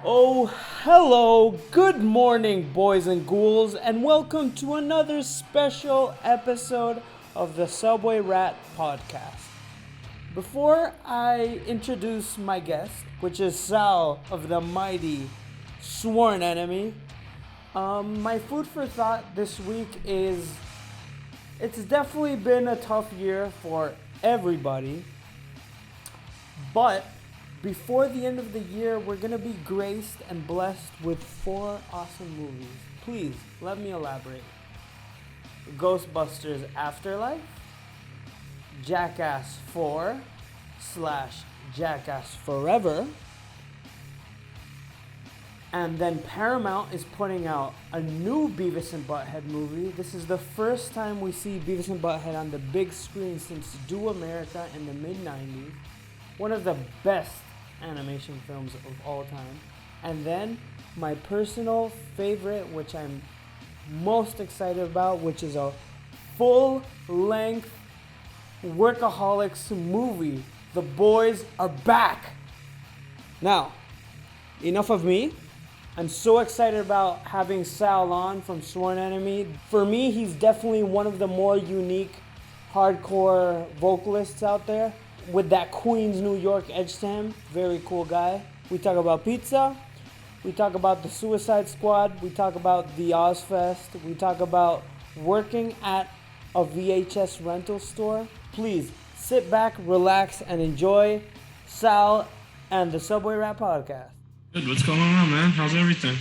Oh, hello, good morning, boys and ghouls, and welcome to another special episode of the Subway Rat Podcast. Before I introduce my guest, which is Sal of the mighty Sworn Enemy, my food for thought this week is it's definitely been a tough year for everybody, but before the end of the year, we're going to be graced and blessed with 4 awesome movies. Please, let me elaborate. Ghostbusters Afterlife, Jackass 4 / Jackass Forever, and then Paramount is putting out a new Beavis and Butthead movie. This is the first time we see Beavis and Butthead on the big screen since Do America in the mid-90s. One of the best animation films of all time. And then my personal favorite, which I'm most excited about, which is a full-length workaholics movie. The boys are back. Now, enough of me. I'm so excited about having Sal on from Sworn Enemy. For me, he's definitely one of the more unique hardcore vocalists out there, with that Queens, New York edge to him. Very cool guy. We talk about pizza. We talk about the Suicide Squad. We talk about the Ozfest. We talk about working at a VHS rental store. Please sit back, relax, and enjoy Sal and the Subway Rat Podcast. Good. What's going on, man? How's everything?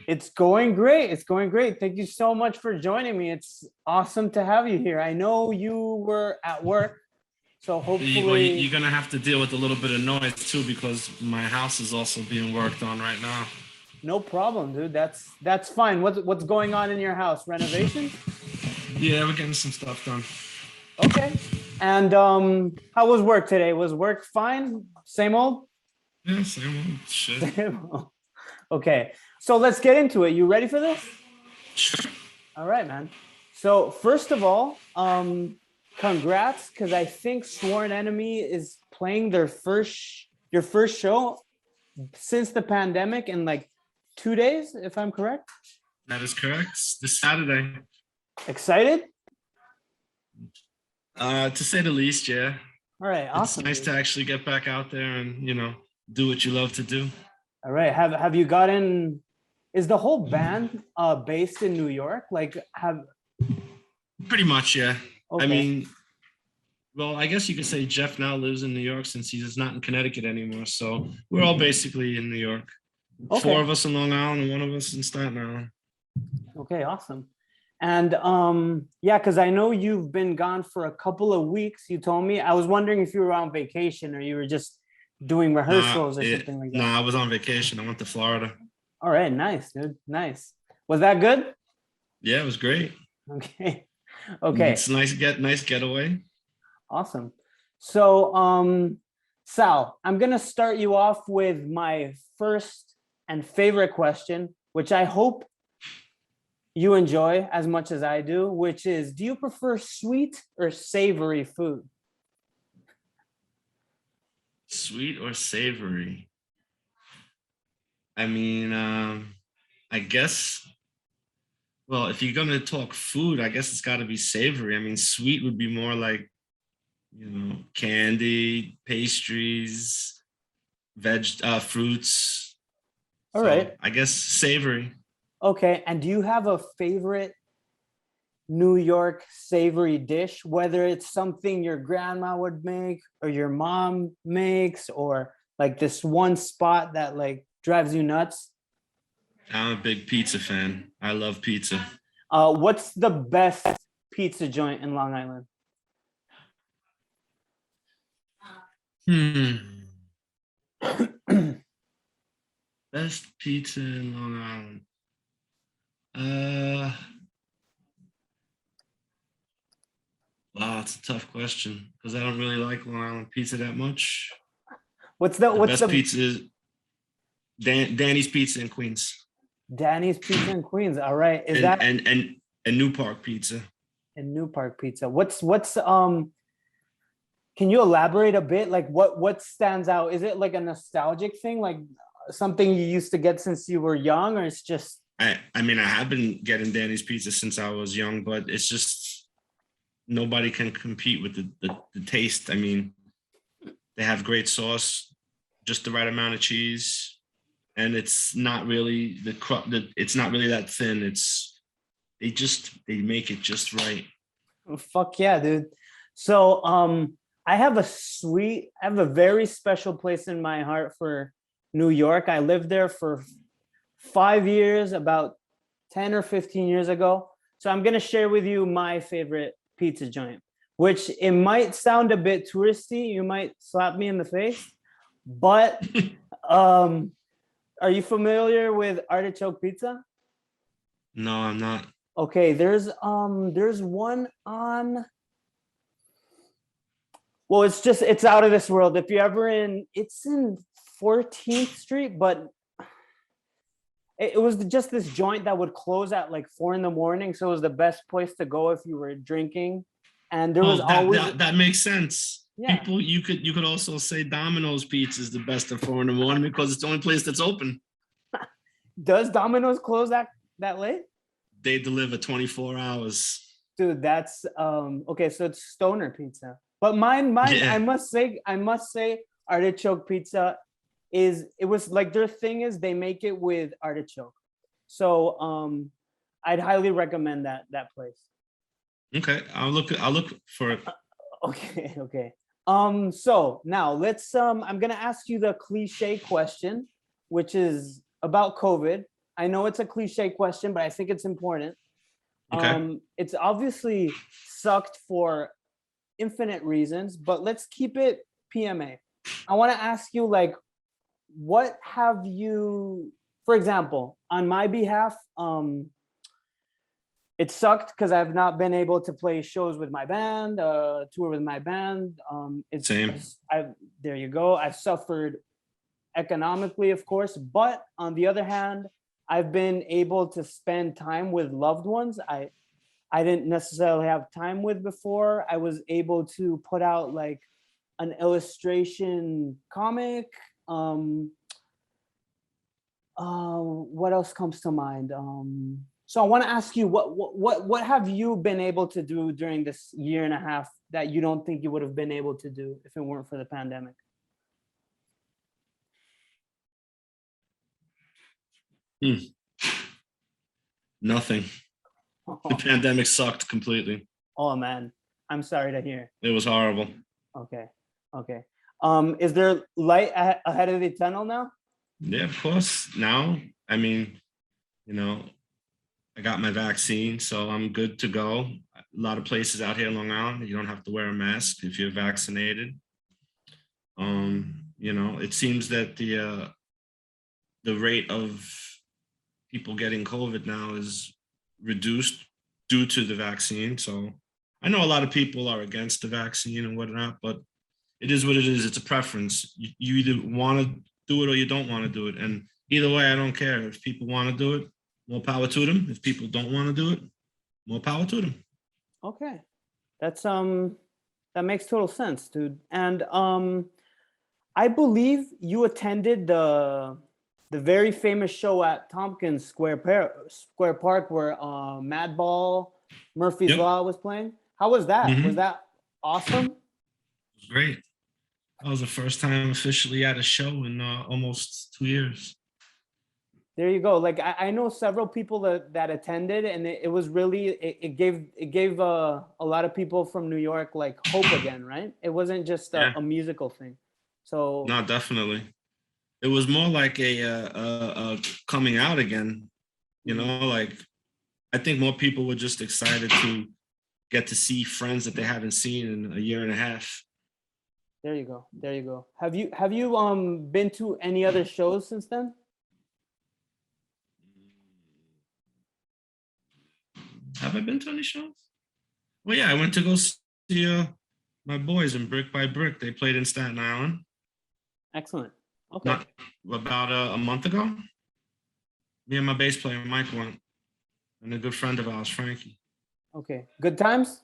It's going great. It's going great. Thank you so much for joining me. It's awesome to have you here. I know you were at work, so hopefully you're gonna have to deal with a little bit of noise too, because my house is also being worked on right now. No problem, dude. That's fine. What's going on in your house? Renovation? Yeah, we're getting some stuff done. Okay. And how was work today? Was work fine? Same old? Yeah, same old shit. Okay. So let's get into it. You ready for this? Sure. All right, man. So first of all, congrats, because I think Sworn Enemy is playing your first show since the pandemic in like 2 days, if I'm correct. That is correct. This Saturday. Excited? To say the least, yeah. All right, awesome. It's nice to actually get back out there and, do what you love to do. All right. Have you gotten? Is the whole band based in New York? Pretty much, yeah. Okay. I mean, well, I guess you could say Jeff now lives in New York since he's not in Connecticut anymore. So we're all basically in New York. Okay. 4 of us in Long Island and 1 of us in Staten Island. Okay, awesome. And yeah, because I know you've been gone for a couple of weeks. You told me. I was wondering if you were on vacation or you were just doing rehearsals or something like that. I was on vacation. I went to Florida. All right, nice, dude. Nice. Was that good? Yeah, it was great. Okay. It's nice getaway. Awesome. So, Sal, I'm gonna start you off with my first and favorite question, which I hope you enjoy as much as I do, which is, do you prefer sweet or savory food? Sweet or savory? I mean, I guess, well, if you're going to talk food, I guess it's got to be savory. I mean, sweet would be more like, candy, pastries, fruits. All right. I guess savory. Okay. And do you have a favorite New York savory dish, whether it's something your grandma would make or your mom makes, or like this one spot that like drives you nuts? I'm a big pizza fan. I love pizza. What's the best pizza joint in Long Island? Best pizza in Long Island. Wow, it's a tough question because I don't really like Long Island pizza that much. What's the best pizza is Danny's Pizza in Queens. Danny's Pizza in Queens. All right. And New Park Pizza. And New Park Pizza. What's can you elaborate a bit? Like what stands out? Is it like a nostalgic thing? Like something you used to get since you were young, or it's just? I mean, I have been getting Danny's Pizza since I was young, but it's just nobody can compete with the taste. I mean, they have great sauce, just the right amount of cheese, and it's not really it's not really that thin. They make it just right. Oh, fuck yeah, dude. So I have a very special place in my heart for New York. I lived there for 5 years, about 10 or 15 years ago. So I'm gonna share with you my favorite pizza joint, which it might sound a bit touristy. You might slap me in the face, but are you familiar with artichoke pizza? No, I'm not. Okay, there's one on, well, it's out of this world. If you're ever it's in 14th Street, but it was just this joint that would close at like 4 a.m. So it was the best place to go if you were drinking. And there was always that makes sense. Yeah. People, you could also say Domino's Pizza is the best at 4 a.m. because it's the only place that's open. Does Domino's close that late? They deliver 24 hours. Dude, that's okay. So it's stoner pizza, but mine. Yeah. I must say, artichoke pizza it was like their thing is they make it with artichoke. So I'd highly recommend that place. Okay, I'll look for it. Okay. So now let's I'm gonna ask you the cliche question, which is about COVID. I know it's a cliche question, but I think it's important. Okay. It's obviously sucked for infinite reasons, but let's keep it PMA. I want to ask you, like, what have you, for example, on my behalf, it sucked because I've not been able to play shows with my band, tour with my band. It's same. There you go. I've suffered economically, of course, but on the other hand, I've been able to spend time with loved ones I didn't necessarily have time with before. I was able to put out like an illustration comic. What else comes to mind? So I want to ask you, what have you been able to do during this year and a half that you don't think you would have been able to do if it weren't for the pandemic? Nothing. The pandemic sucked completely. Oh man, I'm sorry to hear. It was horrible. Okay. Is there light ahead of the tunnel now? Yeah, of course. Now, I mean, I got my vaccine, so I'm good to go. A lot of places out here in Long Island, you don't have to wear a mask if you're vaccinated. It seems that the rate of people getting COVID now is reduced due to the vaccine. So I know a lot of people are against the vaccine and whatnot, but it is what it is. It's a preference. You either want to do it or you don't want to do it. And either way, I don't care. If people want to do it, more power to them. If people don't want to do it, more power to them. Okay. That's that makes total sense, dude. And I believe you attended the very famous show at Tompkins Square Park where Madball, Murphy's Law was playing. How was that? Mm-hmm. Was that awesome? It was great. That was the first time officially at a show in almost 2 years. There you go. Like I know several people that attended, and it was really it gave a lot of people from New York like hope again, right? It wasn't just a musical thing. So no, definitely. It was more like a coming out again, like I think more people were just excited to get to see friends that they haven't seen in a year and a half. There you go. Have you been to any other shows since then? Have I been to any shows? Well, yeah, I went to go see my boys in Brick by Brick. They played in Staten Island. Excellent. Okay. About a month ago, me and my bass player Mike went, and a good friend of ours, Frankie. Okay. Good times?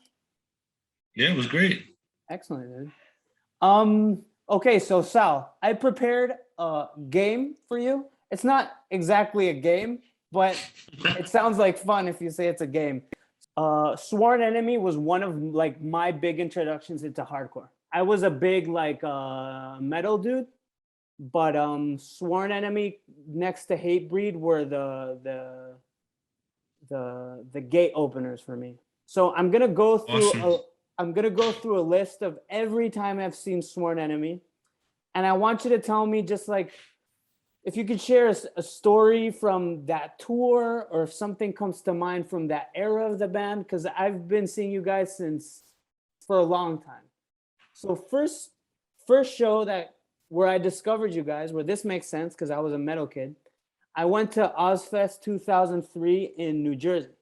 Yeah, it was great. Excellent, dude. Okay, so Sal, I prepared a game for you. It's not exactly a game, but it sounds like fun if you say it's a game. Sworn Enemy was one of like my big introductions into hardcore. I was a big like metal dude, but Sworn Enemy next to Hatebreed were the gate openers for me. So I'm gonna go through a list of every time I've seen Sworn Enemy, and I want you to tell me just like if you could share a story from that tour, or if something comes to mind from that era of the band, because I've been seeing you guys for a long time. So first show where I discovered you guys, where this makes sense because I was a metal kid. I went to Ozfest 2003 in New Jersey.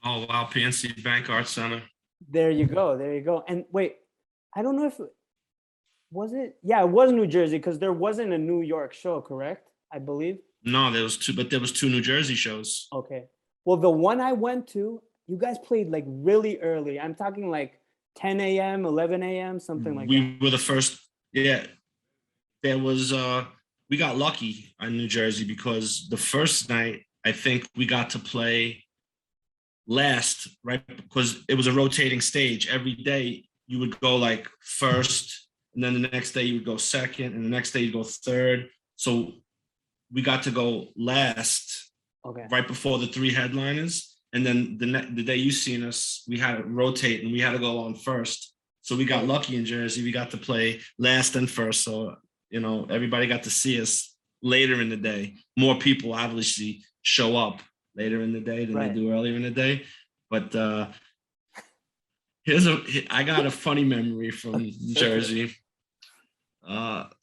Oh wow, PNC Bank Arts Center. There you go. And wait, I don't know if was it? Yeah, it was New Jersey because there wasn't a New York show, correct? I believe. No, there was two New Jersey shows. Okay. Well, the one I went to, you guys played like really early. I'm talking like 10 a.m., 11 a.m., something like that. We were the first. Yeah, there was. We got lucky in New Jersey because the first night I think we got to play last, right? Because it was a rotating stage. Every day you would go like first. And then the next day you would go second, and the next day you go third. So we got to go last, right before the three headliners. And then the day you seen us, we had to rotate and we had to go on first. So we got lucky in Jersey. We got to play last and first. So, you know, everybody got to see us later in the day. More people obviously show up later in the day than they do earlier in the day. But I got a funny memory from Jersey.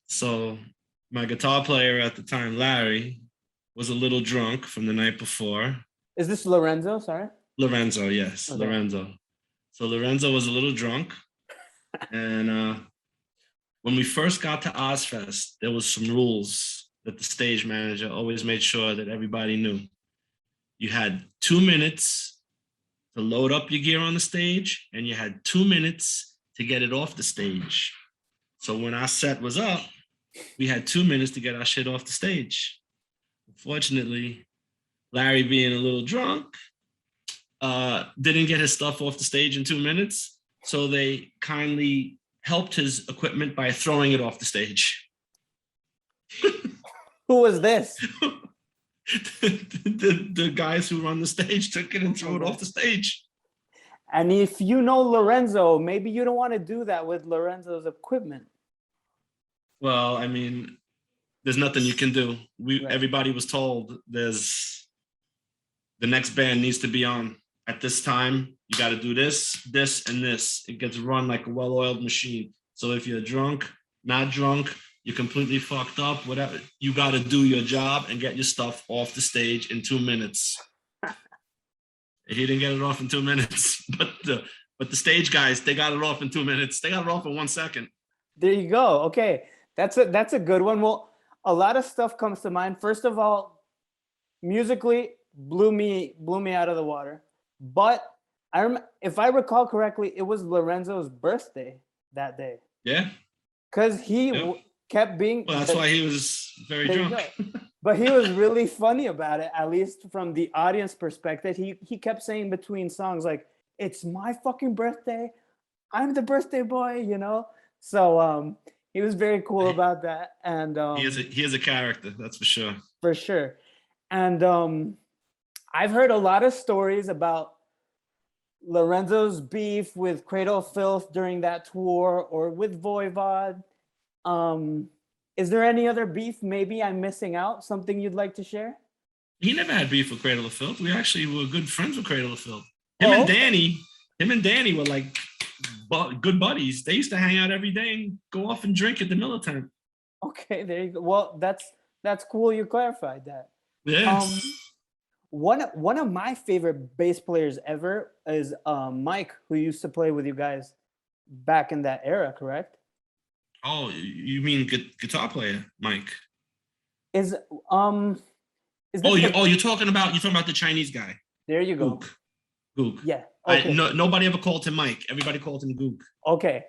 So my guitar player at the time, Larry, was a little drunk from the night before. Is this Lorenzo? Sorry. Lorenzo, yes, okay. Lorenzo. So Lorenzo was a little drunk, and when we first got to Ozfest, there was some rules that the stage manager always made sure that everybody knew. You had 2 minutes to load up your gear on the stage, and you had 2 minutes to get it off the stage. So when our set was up, we had 2 minutes to get our shit off the stage. Unfortunately, Larry, being a little drunk, didn't get his stuff off the stage in 2 minutes. So they kindly helped his equipment by throwing it off the stage. Who was this? the guys who run the stage took it and threw it off the stage. And if you know Lorenzo, maybe you don't want to do that with Lorenzo's equipment. Well, I mean, there's nothing you can do. Everybody was told the next band needs to be on at this time. You got to do this, this, and this. It gets run like a well-oiled machine. So if you're drunk, not drunk, you're completely fucked up, whatever, you got to do your job and get your stuff off the stage in 2 minutes. He didn't get it off in 2 minutes, but the stage guys, they got it off in 2 minutes. They got it off in 1 second. There you go. Okay, that's a good one. Well, a lot of stuff comes to mind. First of all, musically blew me out of the water. But if I recall correctly, it was Lorenzo's birthday that day. Yeah. Because he kept being. Well, that's why he was very drunk. But he was really funny about it, at least from the audience perspective. He kept saying between songs like, "It's my fucking birthday. I'm the birthday boy," you know. So he was very cool about that. And he is a character, that's for sure. For sure. And I've heard a lot of stories about Lorenzo's beef with Cradle of Filth during that tour, or with Voivod. Is there any other beef maybe I'm missing out? Something you'd like to share? He never had beef with Cradle of Filth. We actually were good friends with Cradle of Filth. Him and Danny were like good buddies. They used to hang out every day and go off and drink at the Miller tent. Okay, there you go. Well, that's cool you clarified that. Yes. One of my favorite bass players ever is Mike, who used to play with you guys back in that era, correct? Oh, you mean guitar player, Mike? You're talking about the Chinese guy. There you go. Gook. Yeah. Okay. Nobody ever called him Mike. Everybody called him Gook. Okay.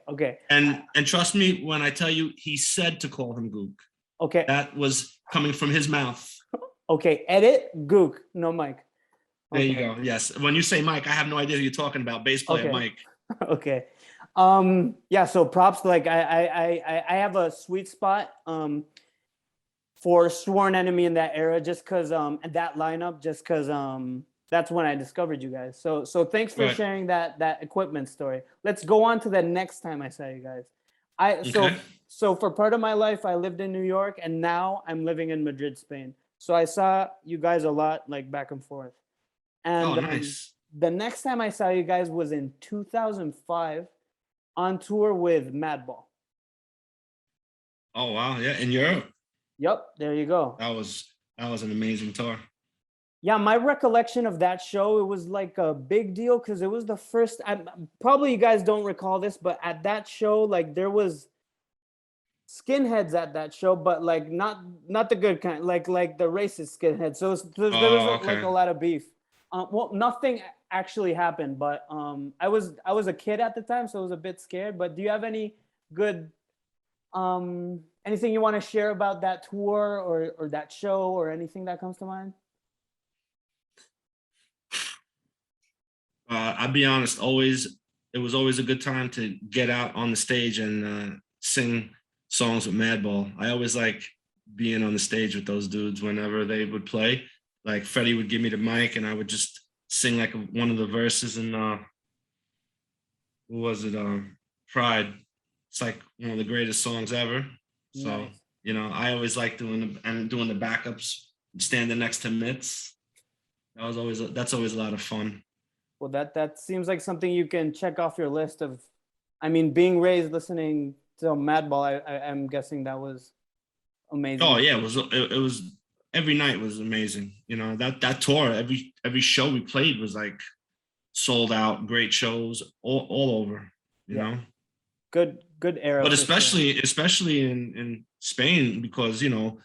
And trust me when I tell you, he said to call him Gook. Okay. That was coming from his mouth. Okay. Edit Gook, no Mike. There you go. Yes. When you say Mike, I have no idea who you're talking about. Bass player Mike. Okay. Yeah. So props. Like I have a sweet spot for Sworn Enemy in that era, just because and that lineup, just because that's when I discovered you guys. So thanks for sharing that equipment story. Let's go on to the next time I saw you guys. So for part of my life I lived in New York, and now I'm living in Madrid, Spain. So I saw you guys a lot, like back and forth. And nice. The next time I saw you guys was in 2005 on tour with Madball. Oh wow, yeah, in Europe. Yep, there you go. That was an amazing tour. Yeah, my recollection of that show, it was like a big deal because it was the first. Probably you guys don't recall this, but at that show, like there was skinheads at that show, but like not the good kind, like the racist skinheads. So there was like a lot of beef. Well, nothing actually happened, but I was a kid at the time, so I was a bit scared. But do you have any good anything you want to share about that tour or that show or anything that comes to mind? I'll be honest, it was always a good time to get out on the stage and sing songs with Madball. I always like being on the stage with those dudes whenever they would play. Like Freddie would give me the mic and I would just sing like one of the verses in what was it? Pride. It's like one of the greatest songs ever. So, nice. You know, I always like doing the backups, standing next to Mitz. That's always a lot of fun. Well, that seems like something you can check off your list of. I mean, being raised listening to Madball, I'm guessing that was amazing. Oh yeah, it was every night was amazing. You know, that tour, every show we played was like sold out, great shows all over. You know, good era. But especially in Spain, because you know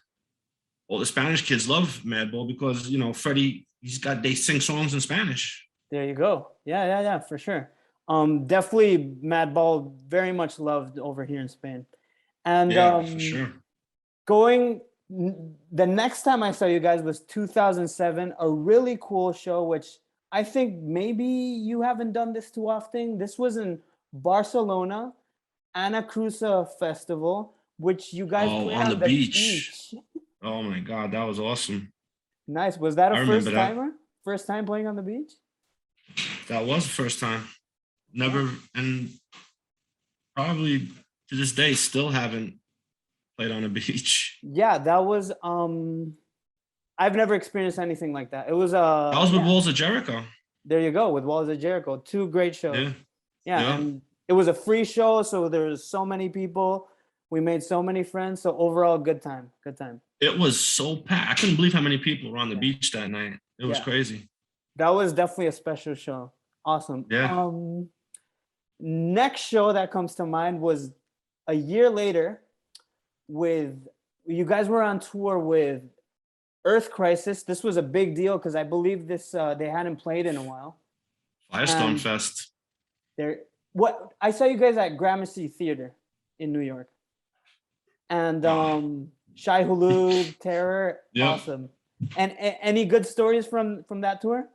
all the Spanish kids love Madball because you know Freddie, they sing songs in Spanish. There you go. Yeah, for sure. Definitely Madball, very much loved over here in Spain. And for sure. The next time I saw you guys was 2007, a really cool show, which I think maybe you haven't done this too often. This was in Barcelona, Ana Cruza Festival, which you guys played on the beach. Oh my God, that was awesome. Nice. Was that a first timer? First time playing on the beach? That was the first time. Never, and probably to this day still haven't played on a beach. Yeah, that was I've never experienced anything like that. It was that was with Walls of Jericho. There you go, with Walls of Jericho. 2 great shows. Yeah. And it was a free show, so there was so many people. We made so many friends. So overall, good time. It was so packed. I couldn't believe how many people were on the beach that night. It was crazy. That was definitely a special show. Awesome. Yeah. Next show that comes to mind was a year later with, you guys were on tour with Earth Crisis. This was a big deal because I believe this they hadn't played in a while. Firestone Fest. I saw you guys at Gramercy Theater in New York. And Shai Hulud, Terror, awesome. And any good stories from that tour?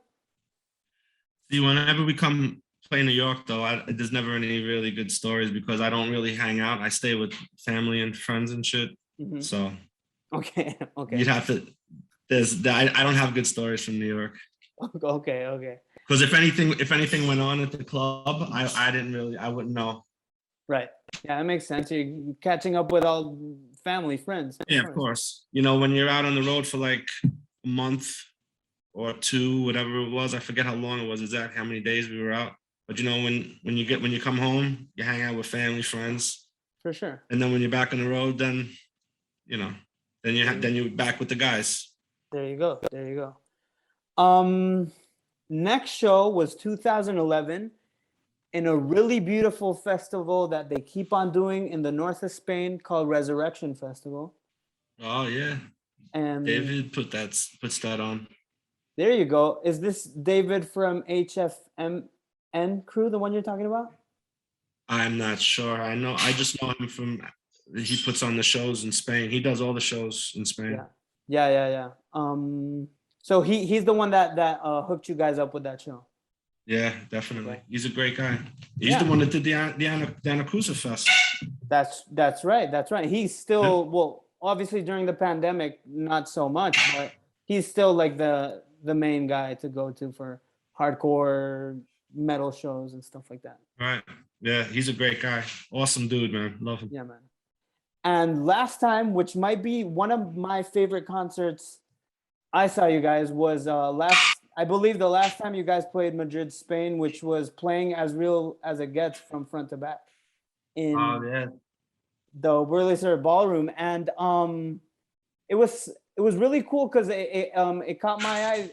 See, whenever we come play in New York, though, there's never any really good stories because I don't really hang out. I stay with family and friends and shit. Mm-hmm. So okay. You'd have to. I don't have good stories from New York. Okay. Because if anything went on at the club, I wouldn't know. Right. Yeah, that makes sense. You're catching up with all family, friends. Yeah, of course. You know, when you're out on the road for like a month or 2, whatever it was, I forget how long it was exactly, how many days we were out. But you know, when you come home, you hang out with family, friends. For sure. And then when you're back on the road, then you know, then you're back with the guys. There you go. Next show was 2011 in a really beautiful festival that they keep on doing in the north of Spain called Resurrection Festival. Oh yeah. And David puts that on. There you go. Is this David from HFM? N Crew, the one you're talking about? I'm not sure. I just know him from, he puts on the shows in Spain. He does all the shows in Spain. Yeah. So he's the one that hooked you guys up with that show. Yeah, definitely. Okay. He's a great guy. He's the one that did the Anacusa Fest. That's right. He's still well, obviously during the pandemic, not so much, but he's still like the main guy to go to for hardcore metal shows and stuff like that. Right. Yeah, he's a great guy. Awesome dude, man. Love him. Yeah, man. And last time, which might be one of my favorite concerts I saw you guys, was I believe the last time you guys played Madrid, Spain, which was playing as real as it gets from front to back in the Luisifer ballroom. And it was really cool because it caught my eye.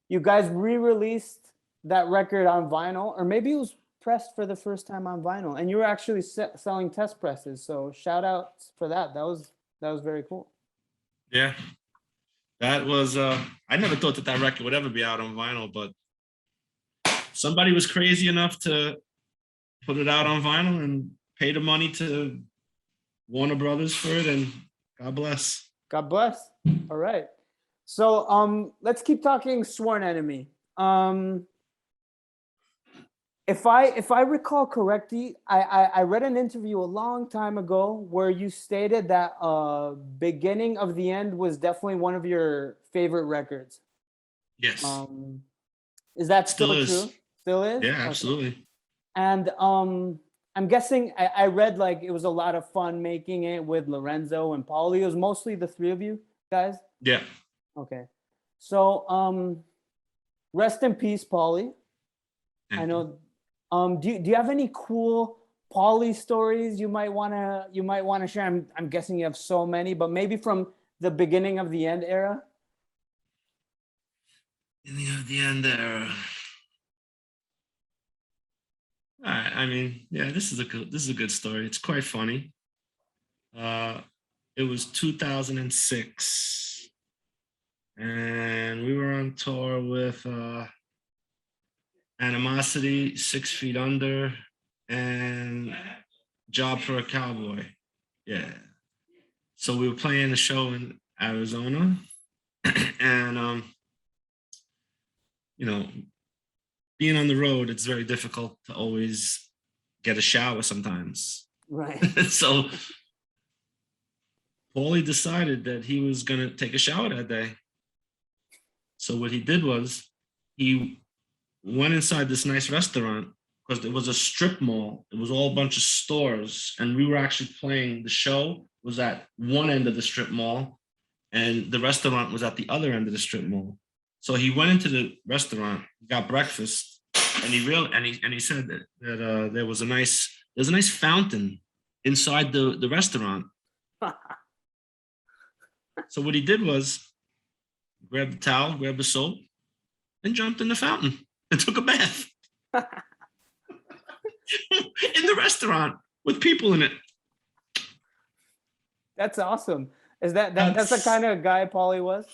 You guys re-released that record on vinyl, or maybe it was pressed for the first time on vinyl, and you were actually selling test presses. So shout out for that. That was very cool. Yeah, that was. I never thought that record would ever be out on vinyl, but somebody was crazy enough to put it out on vinyl and pay the money to Warner Brothers for it, and God bless. God bless. All right. So let's keep talking Sworn Enemy. If I recall correctly, I read an interview a long time ago where you stated that Beginning of the End was definitely one of your favorite records. Yes. Is that still true? Still is? Yeah, absolutely. Okay. And I'm guessing I read like it was a lot of fun making it with Lorenzo and Paulie. It was mostly the three of you guys? Yeah. Okay. So rest in peace, Paulie. I know. Do you have any cool Paulie stories you might wanna share? I'm guessing you have so many, but maybe from the Beginning of the End era. Beginning of the End era. I mean, yeah, this is a good story. It's quite funny. It was 2006, and we were on tour with Animosity, 6 Feet Under, and Job for a Cowboy. Yeah. So we were playing a show in Arizona, and you know, being on the road, it's very difficult to always get a shower sometimes. Right. So Paulie decided that he was gonna take a shower that day. So what he did was he went inside this nice restaurant, because it was a strip mall. It was all a bunch of stores, and we were actually playing. The show was at one end of the strip mall, and the restaurant was at the other end of the strip mall. So he went into the restaurant, got breakfast, and he said that there was a nice fountain inside the restaurant. So what he did was grab the towel, grab the soap, and jumped in the fountain and took a bath in the restaurant with people in it. That's awesome. Is that's the kind of guy Paulie was?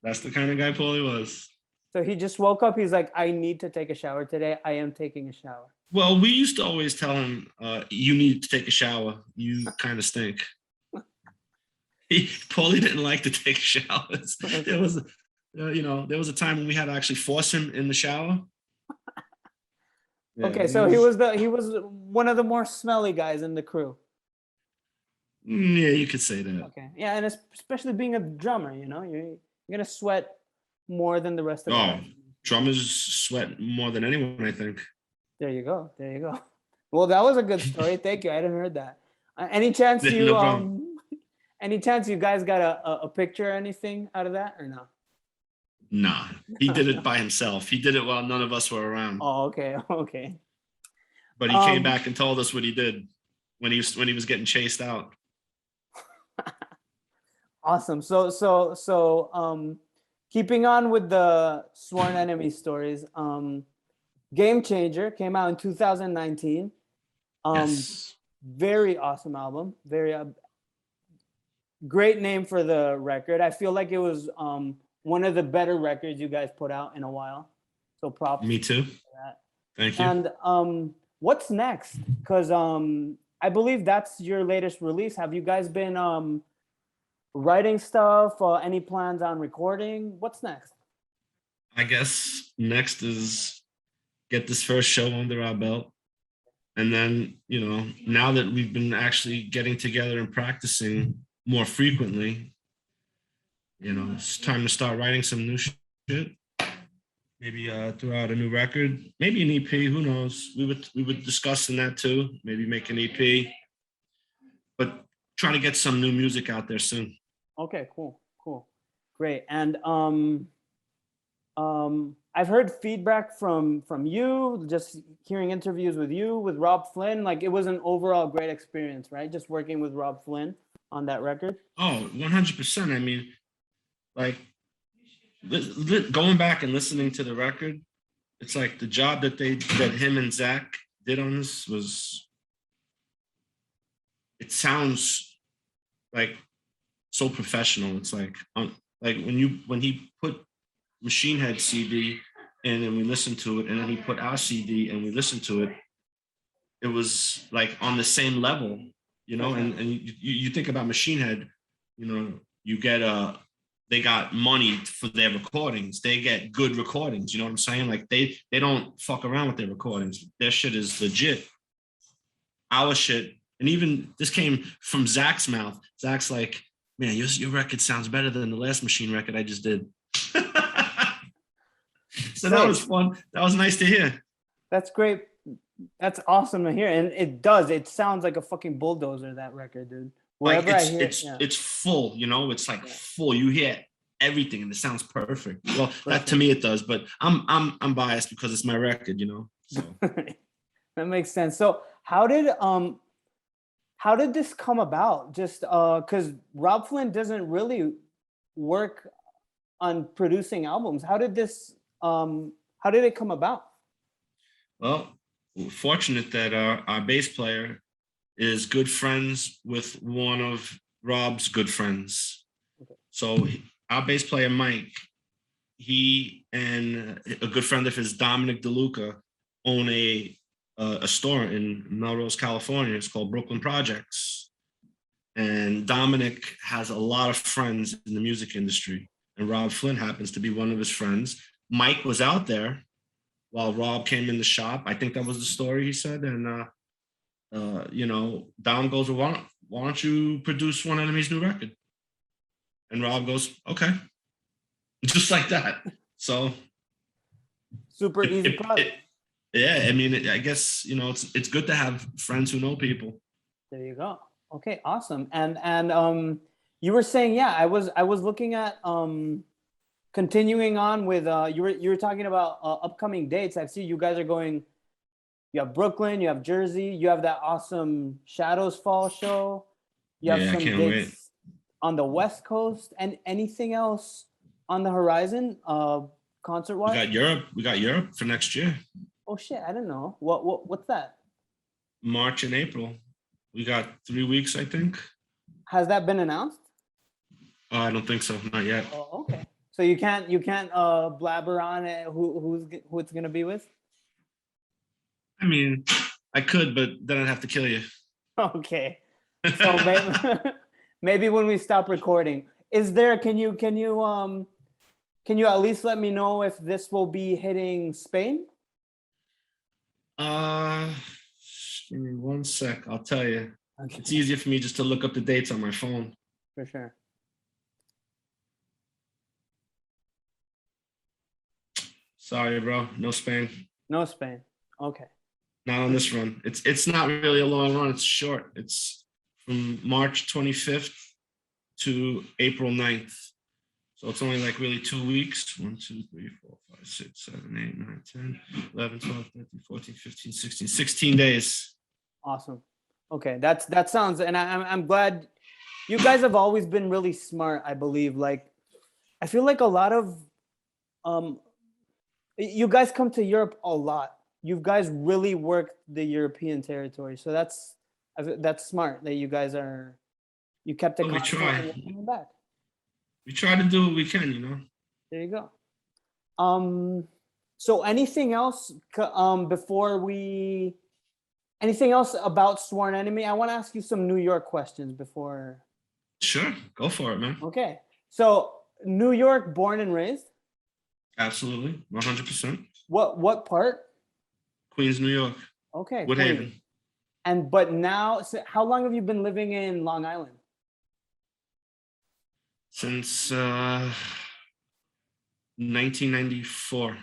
That's the kind of guy Paulie was. So he just woke up. He's like, I need to take a shower today. I am taking a shower. Well, we used to always tell him, you need to take a shower. You kind of stink. Paulie didn't like to take showers. There was a time when we had to actually force him in the shower. Yeah, okay, so he was one of the more smelly guys in the crew. Yeah, you could say that. Okay, yeah, and especially being a drummer, you're gonna sweat more than the rest of us. Drummers sweat more than anyone, I think. There you go. Well, that was a good story. Thank you. I hadn't heard that. Any chance you no any chance you guys got a picture or anything out of that or no? Nah, he did it by himself. He did it while none of us were around. Oh, okay. But he came back and told us what he did when he was getting chased out. Awesome. So keeping on with the Sworn Enemy stories, Gamechanger came out in 2019. Yes. Very awesome album. Very great name for the record. I feel like it was one of the better records you guys put out in a while. So props. Me too. For that. Thank you. And what's next? Because I believe that's your latest release. Have you guys been writing stuff? Any plans on recording? What's next? I guess next is get this first show under our belt. And then, now that we've been actually getting together and practicing more frequently, it's time to start writing some new shit. Maybe throw out a new record, maybe an EP, who knows? We would discussing that too, maybe make an EP, but trying to get some new music out there soon. Okay, cool. Great. And I've heard feedback from you, just hearing interviews with you, with Robb Flynn. Like, it was an overall great experience, right? Just working with Robb Flynn on that record. Oh, 100%. I mean, like, going back and listening to the record, it's like the job that him and Zach did on this it sounds like so professional. It's like when he put Machine Head CD and then we listened to it, and then he put our CD and we listened to it, it was like on the same level, and you think about Machine Head, you get they got money for their recordings. They get good recordings. You know what I'm saying? Like they don't fuck around with their recordings. Their shit is legit. Our shit, and even this came from Zach's mouth. Zach's like, man, your record sounds better than the last Machine record I just did. So that was fun. That was nice to hear. That's great. That's awesome to hear. And it sounds like a fucking bulldozer, that record, dude. Like it's full, it's like full. You hear everything and it sounds perfect. Well, that to me it does, but I'm biased because it's my record, So. That makes sense. So how did this come about? Just because Robb Flynn doesn't really work on producing albums. How did it come about? Well, we're fortunate that our bass player is good friends with one of Robb's good friends. Okay. So our bass player, Mike, he and a good friend of his, Dominic DeLuca, own a store in Melrose, California. It's called Brooklyn Projects. And Dominic has a lot of friends in the music industry. And Robb Flynn happens to be one of his friends. Mike was out there while Robb came in the shop. I think that was the story he said. And Dom goes, well, why don't you produce One Enemy's new record? And Robb goes, okay. Just like that. So super easy project. Yeah, I mean, I guess, it's good to have friends who know people. There you go. Okay, awesome. And you were saying, I was looking at continuing on with you were talking about upcoming dates. I see you guys are going. You have Brooklyn, you have Jersey, you have that awesome Shadows Fall show. You have some dates on the West Coast, and anything else on the horizon, concert-wise? We got Europe for next year. Oh shit, I didn't know. What's that? March and April. We got 3 weeks, I think. Has that been announced? I don't think so, not yet. Oh, okay. So you can't blabber on it who it's gonna be with? I mean, I could, but then I'd have to kill you. Okay. So maybe when we stop recording, can you at least let me know if this will be hitting Spain? Give me 1 sec. I'll tell you. Okay. It's easier for me just to look up the dates on my phone. For sure. Sorry, bro. No Spain. No Spain. Okay. Not on this run. It's not really a long run. It's short. It's from March 25th to April 9th. So it's only like really 2 weeks. 1, 2, 3, 4, 5, 6, 7, 8, 9, 10, 11, 12, 13, 14, 15, 16, 16 days. Awesome. Okay. That sounds, and I'm glad you guys have always been really smart, I believe. Like, I feel like a lot of, you guys come to Europe a lot. You guys really worked the European territory. So that's smart that you guys you kept it constant and you're coming back. We try to do what we can, There you go. So anything else anything else about Sworn Enemy? I want to ask you some New York questions before. Sure, go for it, man. Okay. So New York, born and raised? Absolutely, 100%. What part? Queens, New York. Okay, Woodhaven. Queens. But now, so how long have you been living in Long Island? Since 1994.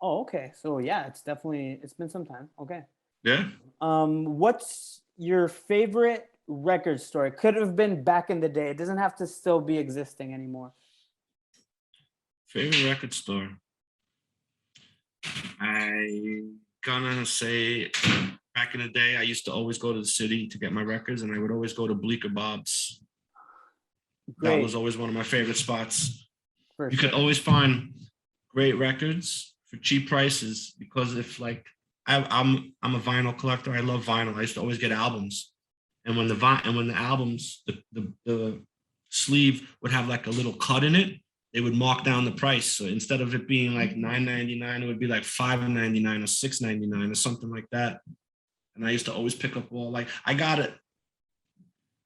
Oh, okay. So yeah, it's been some time. Okay. Yeah. What's your favorite record store? It could have been back in the day. It doesn't have to still be existing anymore. Favorite record store? I'm gonna say back in the day, I used to always go to the city to get my records, and I would always go to Bleecker Bob's. Great. That was always one of my favorite spots. For You sure. could always find great records for cheap prices, because if like I'm a vinyl collector, I love vinyl. I used to always get albums, and when the albums, the sleeve would have like a little cut in it, they would mark down the price. So instead of it being like $9.99, it would be like $5.99 or $6.99 or something like that. And I used to always pick up all, like I got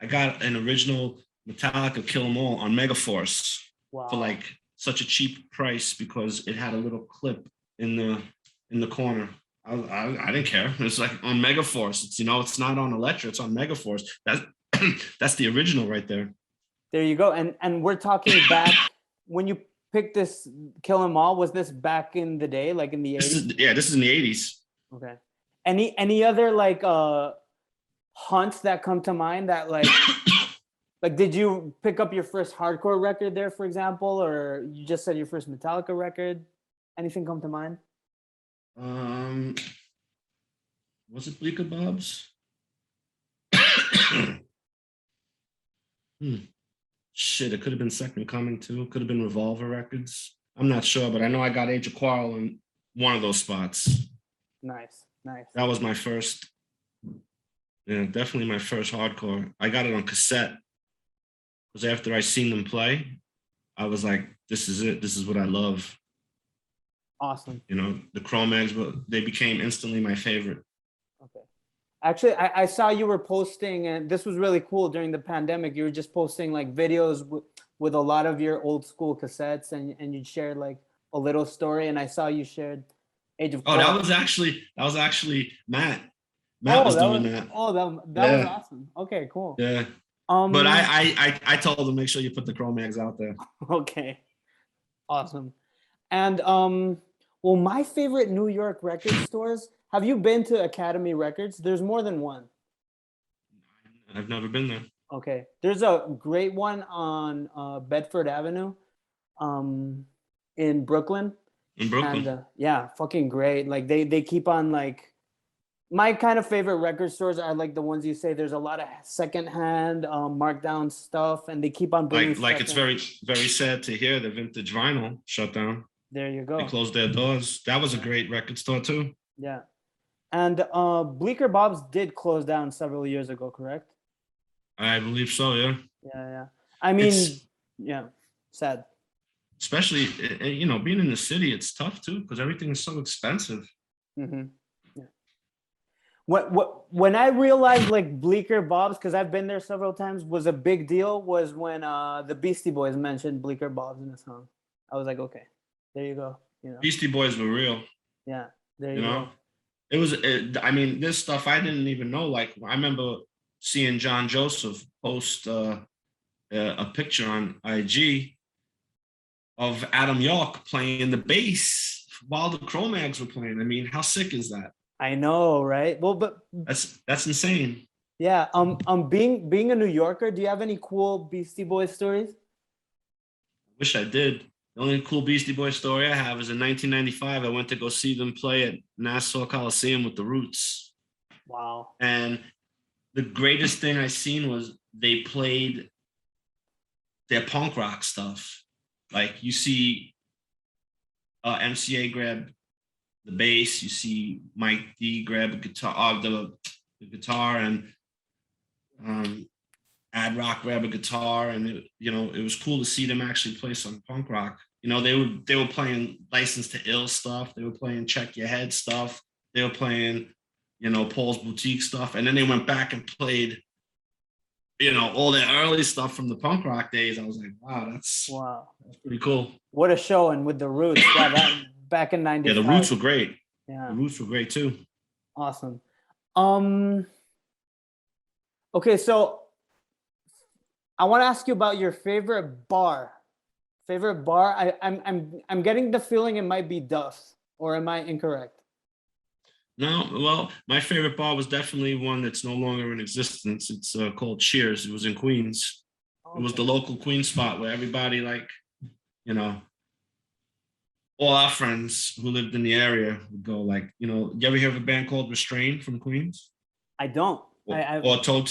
an original Metallica Kill 'Em All on Megaforce. Wow. For like such a cheap price, because it had a little clip in the corner. I didn't care. It's like on Megaforce. It's, it's not on Elektra. It's on Megaforce. That's the original right there. There you go. And we're talking back when you picked this Kill 'Em All. Was this back in the day, like in the 80s? This is in the 80s. Okay. Any other like hunts that come to mind that like like did you pick up your first hardcore record there, for example, or you just said your first Metallica record? Anything come to mind? Was it Bleecker Bob's? Shit, it could have been Second Coming too. It could have been Revolver Records. I'm not sure, but I know I got Age of Quarrel in one of those spots. Nice. That was my first. Yeah, definitely my first hardcore. I got it on cassette, because after I seen them play, I was like, this is it. This is what I love. Awesome. The Cro-Mags, but they became instantly my favorite. Okay. Actually, I saw you were posting, and this was really cool during the pandemic. You were just posting like videos with a lot of your old school cassettes, and you shared like a little story. And I saw you shared Age of Quarrel. That was actually Matt. Matt was doing that. Oh, that was awesome. Okay, cool. Yeah. But I told him, make sure you put the Cro-Mags out there. Okay. Awesome. And well, my favorite New York record stores. Have you been to Academy Records? There's more than one. I've never been there. Okay. There's a great one on Bedford Avenue in Brooklyn. And yeah, fucking great. Like they keep on like, my kind of favorite record stores are like the ones you say there's a lot of secondhand markdown stuff, and they keep on bringing like it's very, very sad to hear the Vintage Vinyl shut down. There you go. They closed their doors. That was a great record store too. Yeah. And Bleecker Bob's did close down several years ago, correct? I believe so, yeah. Yeah. I mean, yeah, sad. Especially, being in the city, it's tough too, because everything is so expensive. Mm-hmm. Yeah. When I realized like Bleecker Bob's, because I've been there several times, was a big deal, was when the Beastie Boys mentioned Bleecker Bob's in a song. I was like, okay, there you go. Beastie Boys were real. Yeah, there you go. It was. This stuff I didn't even know. Like, I remember seeing John Joseph post a picture on IG of Adam York playing the bass while the Cro-Mags were playing. I mean, how sick is that? I know, right? Well, but that's insane. Yeah. Being a New Yorker, do you have any cool Beastie Boys stories? Wish I did. The only cool Beastie Boys story I have is in 1995. I went to go see them play at Nassau Coliseum with the Roots. Wow. And the greatest thing I seen was they played their punk rock stuff. Like, you see MCA grab the bass, you see Mike D grab the guitar, the guitar, and Ad Rock grab a guitar, and it was cool to see them actually play some punk rock. they were playing License to Ill stuff. They were playing Check Your Head stuff. They were playing, Paul's Boutique stuff. And then they went back and played, all the early stuff from the punk rock days. I was like, wow, that's pretty cool. What a show. And with the Roots, that back in 95. Yeah, the Roots were great. Yeah. The Roots were great too. Awesome. Okay, so I want to ask you about your favorite bar. I'm getting the feeling it might be Duff's, or am I incorrect? No, well, my favorite bar was definitely one that's no longer in existence. It's called Cheers. It was in Queens. Okay. It was the local Queens spot where everybody, all our friends who lived in the area would go. You ever hear of a band called Restrained from Queens? I don't. Or Toe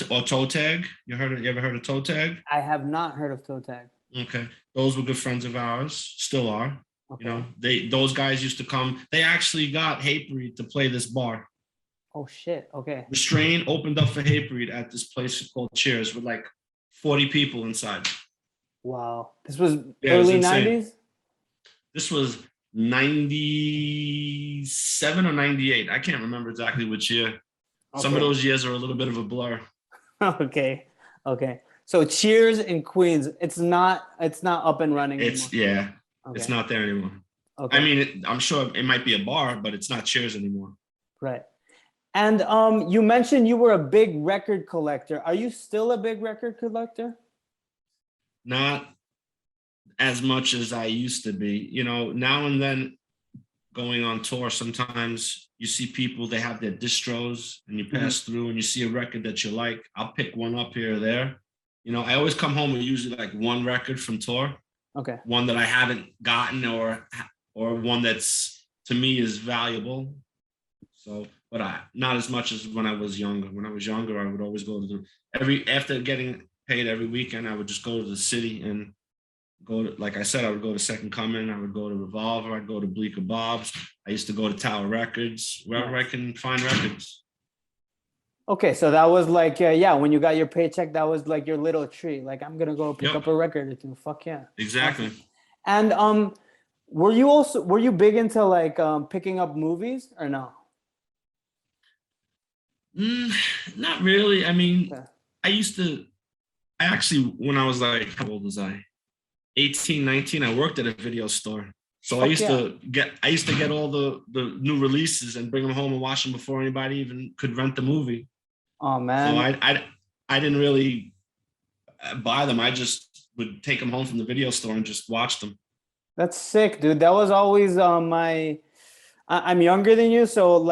Tag. You ever heard of Toe Tag? I have not heard of Toe Tag. Okay, those were good friends of ours. Still are. Okay. Those guys used to come. They actually got Hatebreed to play this bar. Oh shit. Okay. Restrained opened up for Hatebreed at this place called Cheers with 40 people inside. Wow. This was early 90s? This was 97 or 98. I can't remember exactly which year. Okay. Some of those years are a little bit of a blur. Okay. So Cheers in Queens, it's not up and running anymore. Okay. It's not there anymore. Okay. I mean, I'm sure it might be a bar, but it's not Cheers anymore. Right. And you mentioned you were a big record collector. Are you still a big record collector? Not as much as I used to be. Now and then going on tour, sometimes you see people, they have their distros and you pass through and you see a record that you like. I'll pick one up here or there. I always come home with usually one record from tour. Okay. One that I haven't gotten or one that's to me is valuable. So, but not as much as when I was younger. When I was younger, I would always go to after getting paid every weekend, I would just go to the city and go to, like I said, I would go to Second Coming, I would go to Revolver, I'd go to Bleecker Bob's. I used to go to Tower Records, wherever I can find records. Okay, so that was when you got your paycheck, that was your little treat. I'm gonna go pick up a record or two. Fuck yeah. Exactly. Awesome. And were you big into picking up movies or no? Not really. I mean, okay. I actually, when I was how old was I? 18, 19, I worked at a video store. So I used to get all the new releases and bring them home and watch them before anybody even could rent the movie. Oh man. So I didn't really buy them. I just would take them home from the video store and just watch them. That's sick, dude. That was always I'm younger than you, so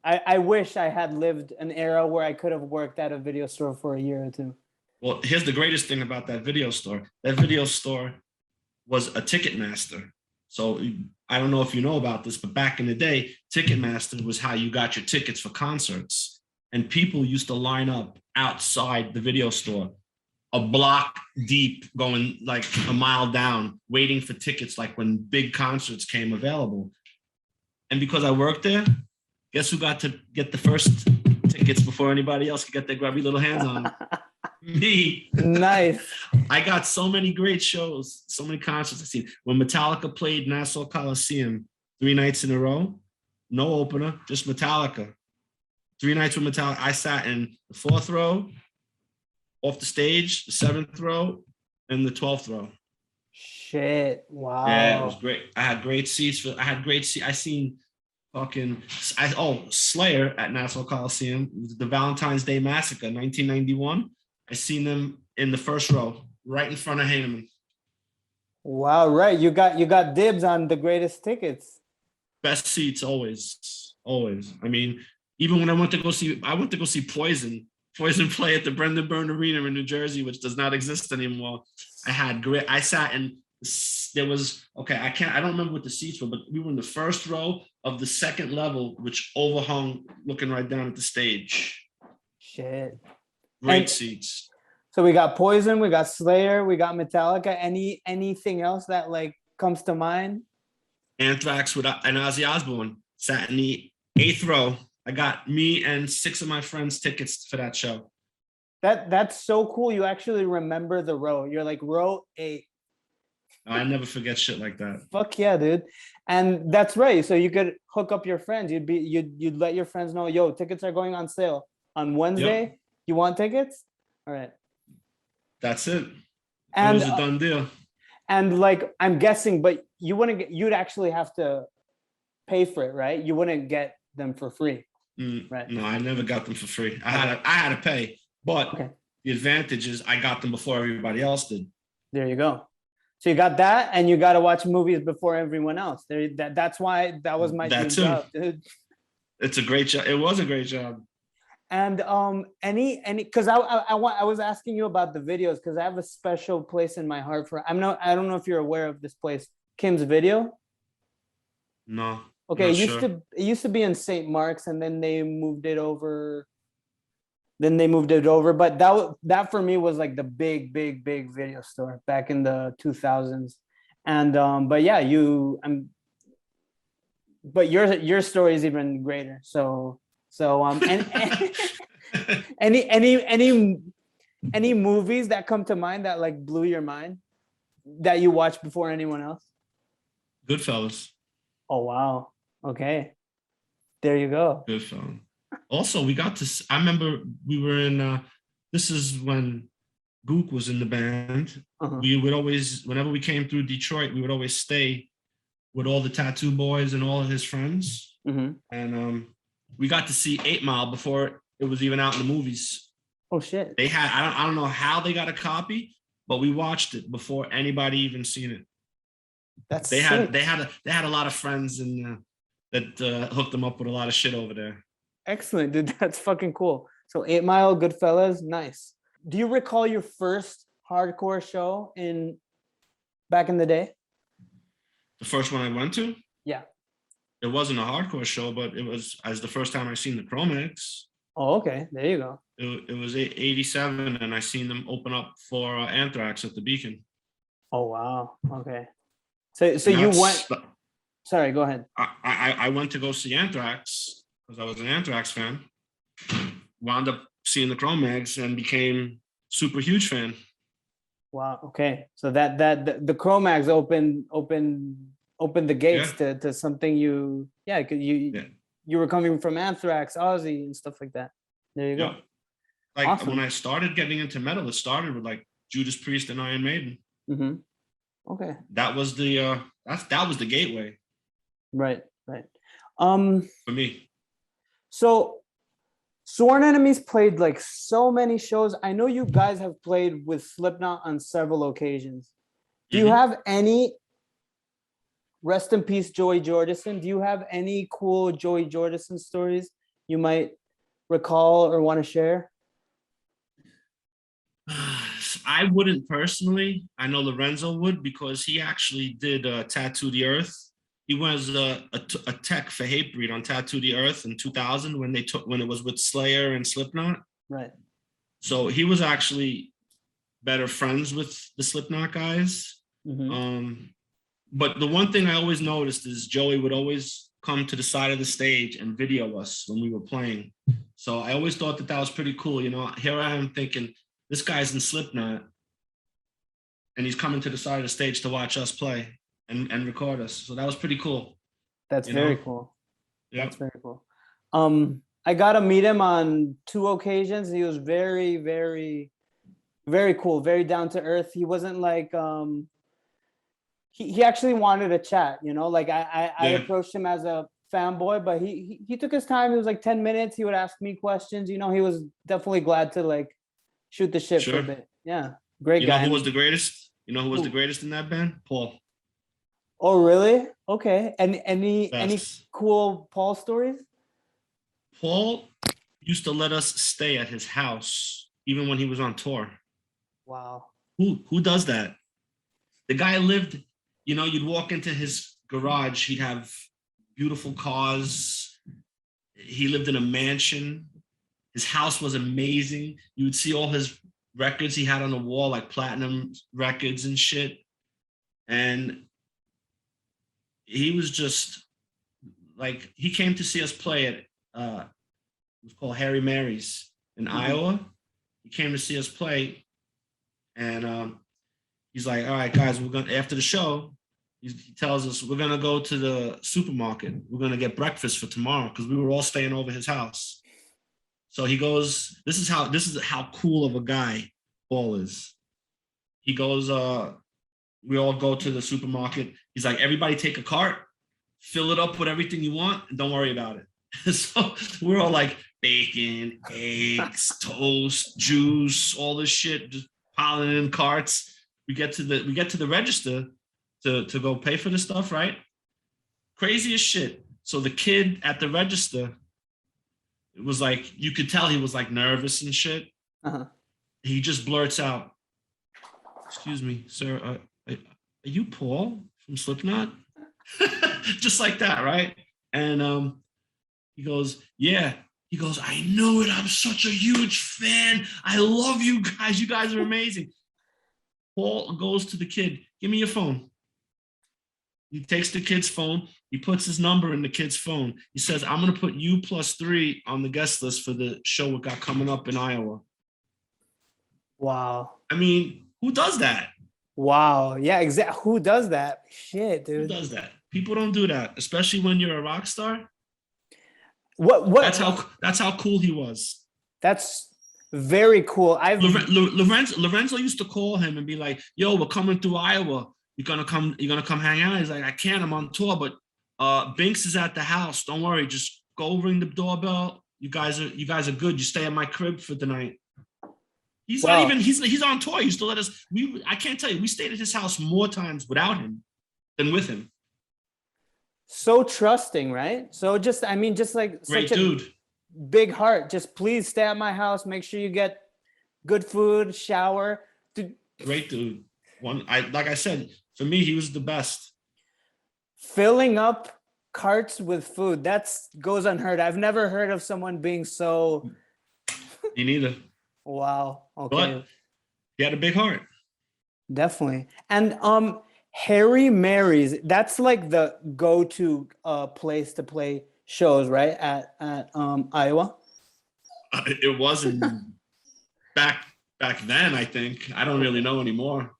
I wish I had lived an era where I could have worked at a video store for a year or two. Well, here's the greatest thing about that video store. That video store was a Ticketmaster. So I don't know if you know about this, but back in the day, Ticketmaster was how you got your tickets for concerts. And people used to line up outside the video store, a block deep, going a mile down, waiting for tickets when big concerts came available. And because I worked there, guess who got to get the first tickets before anybody else could get their grubby little hands on them? Me. Nice. I got so many great shows, so many concerts I've seen. When Metallica played Nassau Coliseum 3 nights in a row, no opener, just Metallica. 3 nights with Metallica. I sat in the 4th row, off the stage, the 7th row, and the 12th row. Shit! Wow. Yeah, it was great. I had great seats. I seen Slayer at Nassau Coliseum. The Valentine's Day Massacre, 1991. I seen them in the 1st row, right in front of Heinemann. Wow! Right, you got dibs on the greatest tickets. Best seats always. I mean, even when I went to go see Poison play at the Brendan Byrne Arena in New Jersey, which does not exist anymore. I sat in, I don't remember what the seats were, but we were in the 1st row of the 2nd level, which overhung looking right down at the stage. Shit. Great seats. So we got Poison, we got Slayer, we got Metallica. Anything else that comes to mind? Anthrax and Ozzy Osbourne sat in the 8th row. I got me and 6 of my friends tickets for that show. That's so cool. You actually remember the row. You're row 8. I never forget shit like that. Fuck yeah, dude. And that's right. So you could hook up your friends. You'd let your friends know, yo, tickets are going on sale on Wednesday. Yep. You want tickets? All right. That's it. And It was a done deal. and like I'm guessing, but you'd actually have to pay for it, right? You wouldn't get them for free. Right. No, I never got them for free. I had to pay, but Okay. the advantage is I got them before everybody else did. There you go. So you got that, and you got to watch movies before everyone else. That's why that was my dream job, dude. It's a great job. It was a great job. And any because I was asking you about the videos because I have a special place in my heart for I don't know if you're aware of this place, Kim's Video. No. Okay, it used to be in St. Mark's, and then they moved it over. But that for me was like the big video store back in the 2000s. And but yeah, but your story is even greater. So and any movies that come to mind that like blew your mind that you watched before anyone else? Goodfellas. Oh wow. Okay. There you go. Goodfellas. Also, I remember we were in, this is when Gook was in the band. Uh-huh. We would always, whenever we came through Detroit, we would always stay with all the Tattoo Boys and all of his friends. Mm-hmm. And we got to see 8 Mile before it was even out in the movies. Oh, shit. They had, I don't know how they got a copy, but we watched it before anybody even seen it. That's they had a lot of friends and that hooked them up with a lot of shit over there. Excellent, dude. That's fucking cool. So 8 Mile, Goodfellas, nice. Do you recall your first hardcore show back in the day? The first one I went to? Yeah. It wasn't a hardcore show, but it was as the first time I seen the Cro-Mags. Oh, okay. There you go. It was 87, and I seen them open up for Anthrax at the Beacon. Oh, wow. Okay. So you went... Sorry, go ahead. I went to go see Anthrax because I was an Anthrax fan. Wound up seeing the Cro-Mags and became super huge fan. Wow. Okay. So that the Cro-Mags opened the gates to something you were coming from Anthrax, Ozzy, and stuff like that. There you go. Like awesome. When I started getting into metal, it started with like Judas Priest and Iron Maiden. Mm-hmm. Okay. That was the gateway. Right. For me. So Sworn Enemies played like so many shows. I know you guys have played with Slipknot on several occasions. Do you have any, rest in peace, Joey Jordison, do you have any cool Joey Jordison stories you might recall or want to share? I wouldn't personally. I know Lorenzo would because he actually did Tattoo the Earth. He was a tech for Hatebreed on Tattoo the Earth in 2000 when it was with Slayer and Slipknot. Right. So he was actually better friends with the Slipknot guys. Mm-hmm. But the one thing I always noticed is Joey would always come to the side of the stage and video us when we were playing. So I always thought that was pretty cool. You know, here I am thinking, this guy's in Slipknot and he's coming to the side of the stage to watch us play and record us. So that was pretty cool. That's very cool. Yeah. That's very cool. I got to meet him on 2 occasions. He was very, very, very cool, very down to earth. He wasn't like, he actually wanted to chat, you know, like I approached him as a fanboy, but he took his time. It was like 10 minutes. He would ask me questions. You know, he was definitely glad to like shoot the shit for a bit. Yeah. Great guy. You know who was the greatest? You know who was the greatest in that band? Paul. Oh, really? Okay. And any cool Paul stories? Paul used to let us stay at his house even when he was on tour. Wow. Who does that? The guy lived, you know, you'd walk into his garage, he'd have beautiful cars. He lived in a mansion. His house was amazing. You would see all his records he had on the wall, like platinum records and shit. And he was just like, he came to see us play at, it was called Harry Mary's in Iowa. He came to see us play and he's like, all right, guys, we're gonna after the show. He tells us we're gonna go to the supermarket. We're gonna get breakfast for tomorrow because we were all staying over his house. So he goes, this is how cool of a guy Paul is. He goes, we all go to the supermarket. He's like, everybody take a cart, fill it up with everything you want, and don't worry about it. So we're all like bacon, eggs, toast, juice, all this shit, just piling in carts. We get to the register to go pay for the stuff, right? Crazy as shit. So the kid at the register, it was like, you could tell he was like nervous and shit. Uh-huh. He just blurts out, excuse me, sir, are you Paul from Slipknot? Just like that, right? And he goes, yeah. He goes, I know it. I'm such a huge fan. I love you guys. You guys are amazing. Paul goes to the kid, give me your phone. He takes the kid's phone. He puts his number in the kid's phone. He says, I'm going to put you +3 on the guest list for the show we got coming up in Iowa. Wow. I mean, who does that? Wow. Yeah, exactly. Who does that? Shit, dude. Who does that? People don't do that, especially when you're a rock star. What? That's how cool he was. That's very cool. Lorenzo used to call him and be like, yo, we're coming through Iowa. You're gonna come hang out. He's like, I can't, I'm on tour, but Binks is at the house. Don't worry, just go ring the doorbell. You guys are good. You stay at my crib for the night. He's not even he's on tour. He used to let us. I can't tell you, we stayed at his house more times without him than with him. So trusting, right? So just like great such dude. A big heart. Just please stay at my house. Make sure you get good food, shower. Great dude. Like I said, for me, he was the best. Filling up carts with food, that's goes unheard. I've never heard of someone being so. Me neither. Wow. Okay. But he had a big heart. Definitely. And Harry Mary's, that's like the go-to place to play shows, right? At Iowa. It wasn't back then, I think. I don't really know anymore.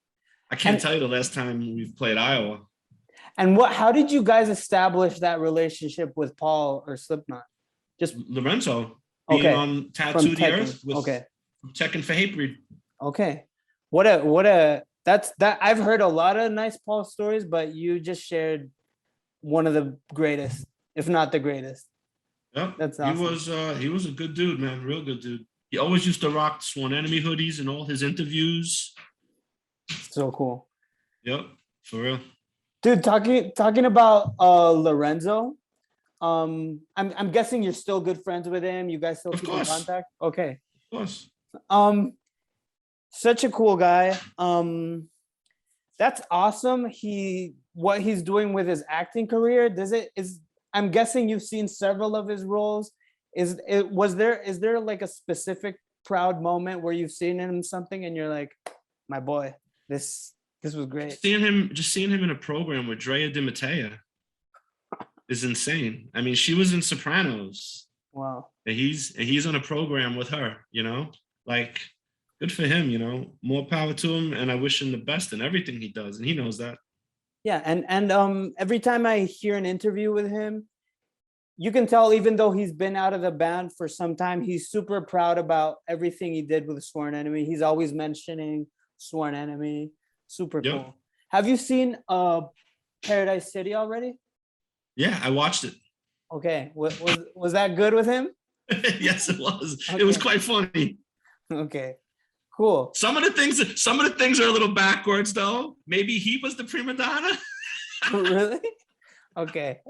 I can't tell you the last time we've played Iowa. And how did you guys establish that relationship with Paul or Slipknot? Just Lorenzo being on Tattoo the Earth with Tekken for Hatebreed. Okay. That's I've heard a lot of nice Paul stories, but you just shared one of the greatest, if not the greatest. Yeah, that's awesome. He was a good dude, man, real good dude. He always used to rock Sworn Enemy hoodies in all his interviews. So cool. Yep, for real. Dude, talking about Lorenzo, I'm guessing you're still good friends with him. You guys still keep in contact? Okay. Of course. Such a cool guy. That's awesome. What he's doing with his acting career, I'm guessing you've seen several of his roles. Is there like a specific proud moment where you've seen him in something and you're like, my boy, this was great. Just seeing him in a program with Drea Di Matteo is insane. I mean, she was in Sopranos. Wow. And he's on a program with her, like, good for him, more power to him. And I wish him the best in everything he does. And he knows that. Yeah. And every time I hear an interview with him, you can tell, even though he's been out of the band for some time, he's super proud about everything he did with Sworn Enemy. He's always mentioning Sworn Enemy. Super cool. Have you seen Paradise City already? Yeah, I watched it. Okay. Was that good with him? Yes, it was. Okay. It was quite funny. Okay. Cool. Some of the things are a little backwards, though. Maybe he was the prima donna. Really? Okay.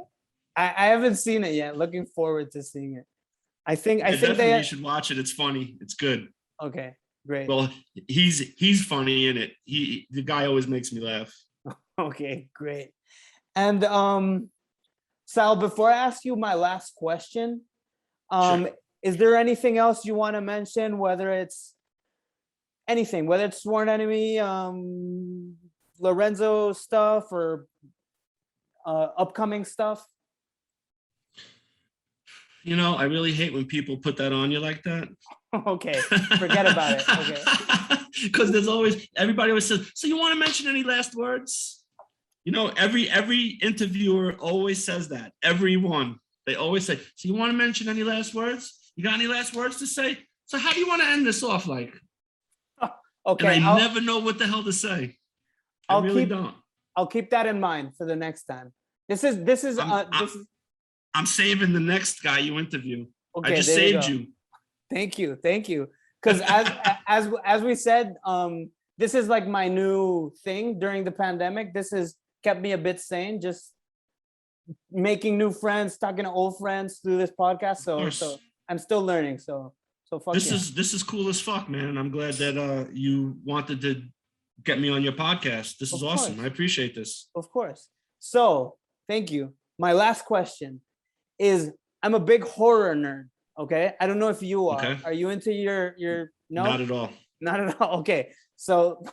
I haven't seen it yet. Looking forward to seeing it. I think you should watch it. It's funny. It's good. Okay, great. Well, he's funny in it. The guy always makes me laugh. Okay, great. And Sal, before I ask you my last question, sure. Is there anything else you want to mention? Whether it's anything, whether it's Sworn Enemy, Lorenzo stuff, or upcoming stuff? I really hate when people put that on you like that. Okay, forget about it. Okay. Because there's always, everybody always says, so you want to mention any last words? You know, every interviewer always says that. Everyone. They always say, so you want to mention any last words? You got any last words to say? So how do you want to end this off like? Okay. And I never know what the hell to say. I really don't. I'll keep that in mind for the next time. I'm saving the next guy you interview. Okay, I just saved you. Thank you. Because as we said, this is like my new thing during the pandemic. This has kept me a bit sane, just making new friends, talking to old friends through this podcast. So I'm still learning. So fuck this is cool as fuck, man. And I'm glad that you wanted to get me on your podcast. This is awesome. I appreciate this. Of course. So thank you. My last question is, I'm a big horror nerd. Okay. I don't know if you are. Okay. Are you into your no? Not at all. Not at all. Okay. So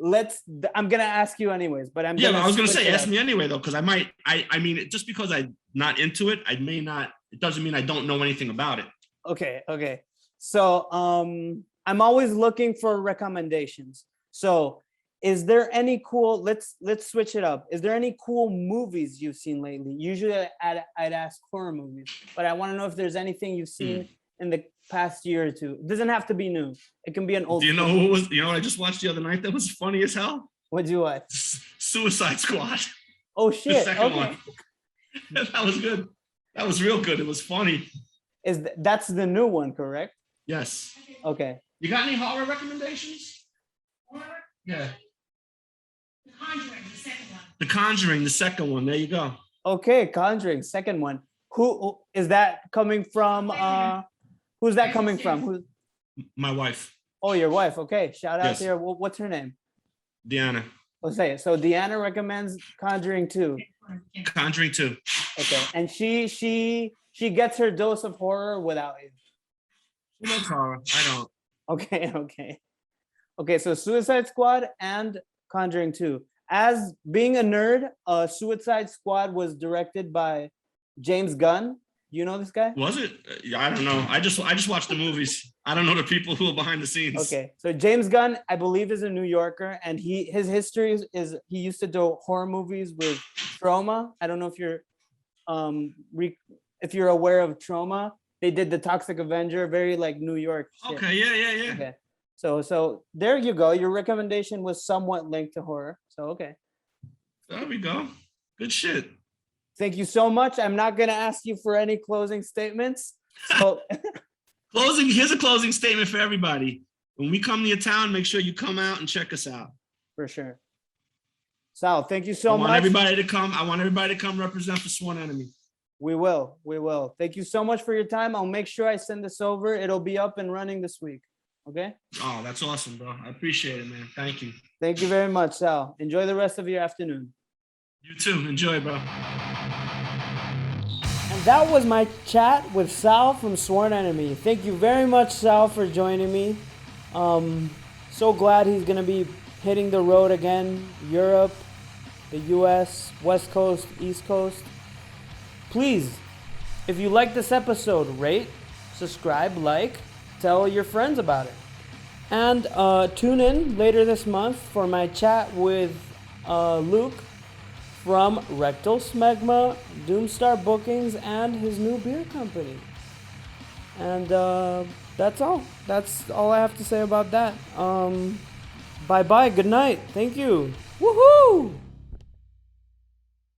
I'm gonna ask you anyways, but I was gonna say ask me anyway though, because I mean just because I'm not into it, it doesn't mean I don't know anything about it. Okay. So I'm always looking for recommendations. So is there any cool, let's switch it up. Is there any cool movies you've seen lately? Usually I'd ask horror movies, but I want to know if there's anything you've seen in the past year or two. It doesn't have to be new. It can be an old. Do you know who was? You know what I just watched the other night that was funny as hell? What'd you watch? Suicide Squad. Oh shit! The second one. That was good. That was real good. It was funny. That's the new one, correct? Yes. Okay. You got any horror recommendations? Horror? Yeah. The Conjuring, the second one. The Conjuring, the second one. There you go. Okay, Conjuring, second one. Who is that coming from? Who's that coming from? My wife. Oh, your wife. Okay, shout out to her. What's her name? Deanna. I'll say it. So Deanna recommends Conjuring 2. Conjuring 2. Okay, and she gets her dose of horror without you. She loves horror. I don't. Okay. So Suicide Squad and Conjuring 2. As being a nerd, Suicide Squad was directed by James Gunn. You know this guy? Was it? I don't know. I just watched the movies. I don't know the people who are behind the scenes. Okay, so James Gunn, I believe, is a New Yorker, and his history is he used to do horror movies with Trauma. I don't know if you're aware of Trauma. They did the Toxic Avenger, very like New York shit. Okay, yeah. Okay, so there you go. Your recommendation was somewhat linked to horror. So okay. There we go. Good shit. Thank you so much. I'm not gonna ask you for any closing statements. So here's a closing statement for everybody. When we come to your town, make sure you come out and check us out. For sure. Sal, thank you so much. I want everybody to come represent for Sworn Enemy. We will. Thank you so much for your time. I'll make sure I send this over. It'll be up and running this week. Okay? Oh, that's awesome, bro. I appreciate it, man. Thank you. Thank you very much, Sal. Enjoy the rest of your afternoon. You too. Enjoy, bro. And that was my chat with Sal from Sworn Enemy. Thank you very much, Sal, for joining me. So glad he's going to be hitting the road again. Europe, the US, West Coast, East Coast. Please, if you like this episode, rate, subscribe, tell your friends about it. And tune in later this month for my chat with Luke from Rectal Smegma, Doomstar Bookings, and his new beer company. And that's all. That's all I have to say about that. Bye-bye. Good night. Thank you. Woohoo!